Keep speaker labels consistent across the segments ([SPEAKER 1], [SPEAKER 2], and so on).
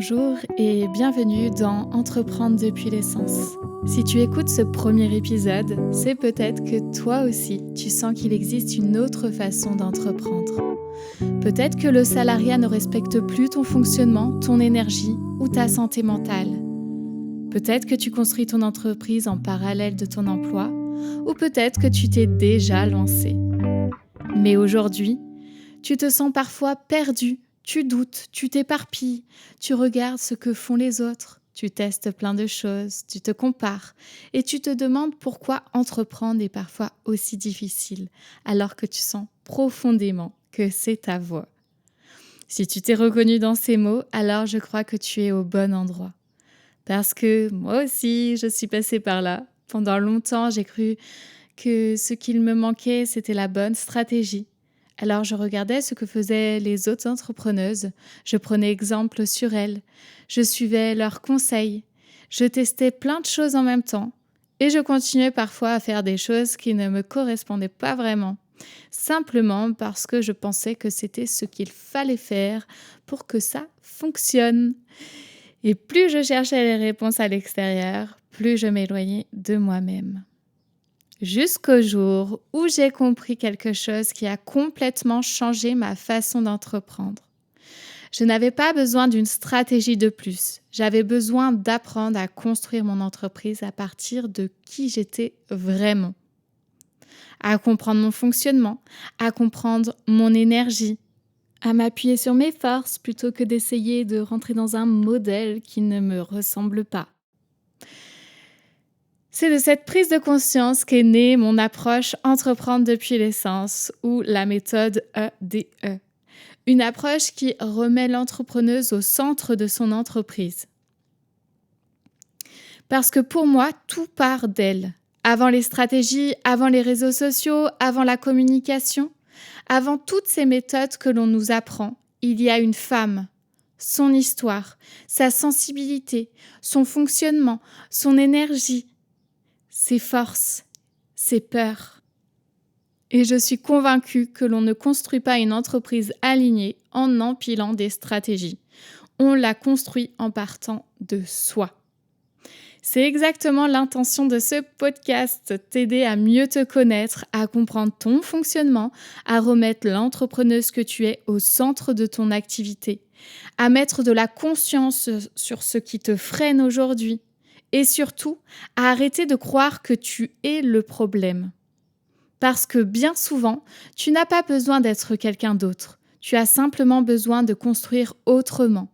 [SPEAKER 1] Bonjour et bienvenue dans Entreprendre depuis l'essence. Si tu écoutes ce premier épisode, c'est peut-être que toi aussi, tu sens qu'il existe une autre façon d'entreprendre. Peut-être que le salariat ne respecte plus ton fonctionnement, ton énergie ou ta santé mentale. Peut-être que tu construis ton entreprise en parallèle de ton emploi, ou peut-être que tu t'es déjà lancé. Mais aujourd'hui, tu te sens parfois perdu, tu doutes, tu t'éparpilles, tu regardes ce que font les autres, tu testes plein de choses, tu te compares et tu te demandes pourquoi entreprendre est parfois aussi difficile alors que tu sens profondément que c'est ta voie. Si tu t'es reconnu dans ces mots, alors je crois que tu es au bon endroit. Parce que moi aussi, je suis passée par là. Pendant longtemps, j'ai cru que ce qu'il me manquait, c'était la bonne stratégie. Alors je regardais ce que faisaient les autres entrepreneuses, je prenais exemple sur elles, je suivais leurs conseils, je testais plein de choses en même temps et je continuais parfois à faire des choses qui ne me correspondaient pas vraiment, simplement parce que je pensais que c'était ce qu'il fallait faire pour que ça fonctionne. Et plus je cherchais les réponses à l'extérieur, plus je m'éloignais de moi-même. Jusqu'au jour où j'ai compris quelque chose qui a complètement changé ma façon d'entreprendre. Je n'avais pas besoin d'une stratégie de plus. J'avais besoin d'apprendre à construire mon entreprise à partir de qui j'étais vraiment. À comprendre mon fonctionnement, à comprendre mon énergie, à m'appuyer sur mes forces plutôt que d'essayer de rentrer dans un modèle qui ne me ressemble pas. C'est de cette prise de conscience qu'est née mon approche Entreprendre depuis l'essence ou la méthode EDE. Une approche qui remet l'entrepreneuse au centre de son entreprise. Parce que pour moi, tout part d'elle. Avant les stratégies, avant les réseaux sociaux, avant la communication, avant toutes ces méthodes que l'on nous apprend, il y a une femme, son histoire, sa sensibilité, son fonctionnement, son énergie, ses forces, ses peurs. Et je suis convaincue que l'on ne construit pas une entreprise alignée en empilant des stratégies. On la construit en partant de soi. C'est exactement l'intention de ce podcast, t'aider à mieux te connaître, à comprendre ton fonctionnement, à remettre l'entrepreneuse que tu es au centre de ton activité, à mettre de la conscience sur ce qui te freine aujourd'hui et surtout à arrêter de croire que tu es le problème. Parce que bien souvent, tu n'as pas besoin d'être quelqu'un d'autre, tu as simplement besoin de construire autrement.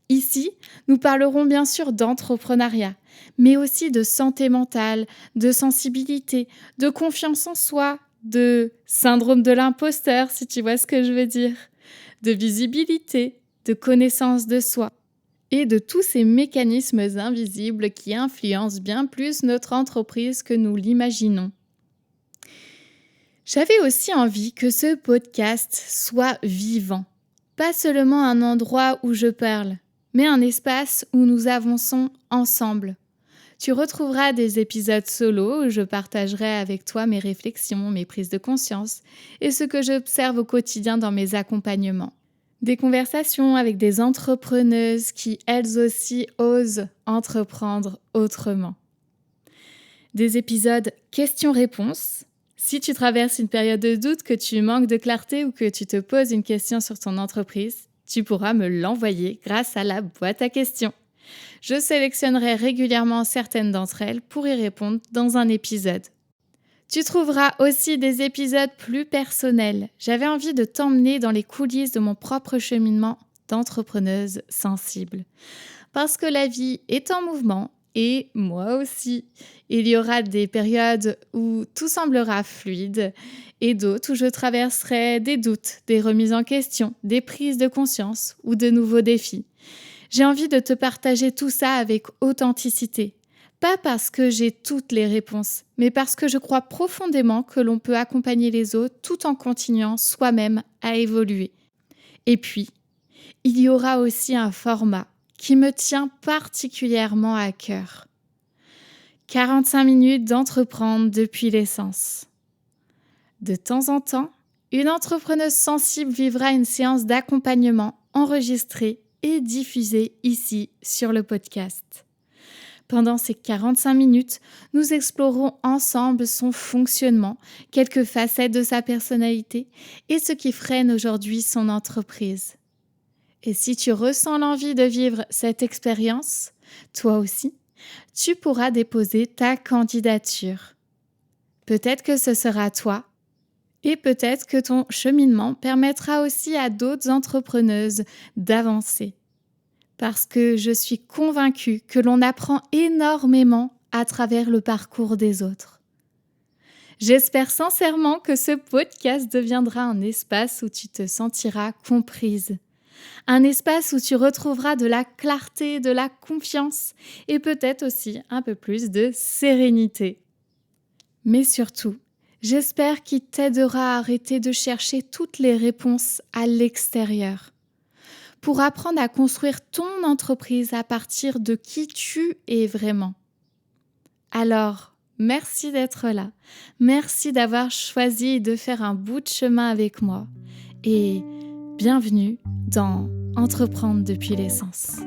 [SPEAKER 1] Ici, nous parlerons bien sûr d'entrepreneuriat, mais aussi de santé mentale, de sensibilité, de confiance en soi, de syndrome de l'imposteur, si tu vois ce que je veux dire, de visibilité, de connaissance de soi, et de tous ces mécanismes invisibles qui influencent bien plus notre entreprise que nous l'imaginons. J'avais aussi envie que ce podcast soit vivant, pas seulement un endroit où je parle, mais un espace où nous avançons ensemble. Tu retrouveras des épisodes solo où je partagerai avec toi mes réflexions, mes prises de conscience et ce que j'observe au quotidien dans mes accompagnements. Des conversations avec des entrepreneuses qui, elles aussi, osent entreprendre autrement. Des épisodes questions-réponses. Si tu traverses une période de doute, que tu manques de clarté ou que tu te poses une question sur ton entreprise, tu pourras me l'envoyer grâce à la boîte à questions. Je sélectionnerai régulièrement certaines d'entre elles pour y répondre dans un épisode. Tu trouveras aussi des épisodes plus personnels. J'avais envie de t'emmener dans les coulisses de mon propre cheminement d'entrepreneuse sensible. Parce que la vie est en mouvement et moi aussi. Il y aura des périodes où tout semblera fluide et d'autres où je traverserai des doutes, des remises en question, des prises de conscience ou de nouveaux défis. J'ai envie de te partager tout ça avec authenticité. Pas parce que j'ai toutes les réponses, mais parce que je crois profondément que l'on peut accompagner les autres tout en continuant soi-même à évoluer. Et puis, il y aura aussi un format qui me tient particulièrement à cœur. 45 minutes d'entreprendre depuis l'essence. De temps en temps, une entrepreneuse sensible vivra une séance d'accompagnement enregistrée et diffusée ici sur le podcast. Pendant ces 45 minutes, nous explorerons ensemble son fonctionnement, quelques facettes de sa personnalité et ce qui freine aujourd'hui son entreprise. Et si tu ressens l'envie de vivre cette expérience, toi aussi, tu pourras déposer ta candidature. Peut-être que ce sera toi et peut-être que ton cheminement permettra aussi à d'autres entrepreneuses d'avancer. Parce que je suis convaincue que l'on apprend énormément à travers le parcours des autres. J'espère sincèrement que ce podcast deviendra un espace où tu te sentiras comprise. Un espace où tu retrouveras de la clarté, de la confiance et peut-être aussi un peu plus de sérénité. Mais surtout, j'espère qu'il t'aidera à arrêter de chercher toutes les réponses à l'extérieur. Pour apprendre à construire ton entreprise à partir de qui tu es vraiment. Alors, merci d'être là. Merci d'avoir choisi de faire un bout de chemin avec moi. Et bienvenue dans Entreprendre depuis l'essence.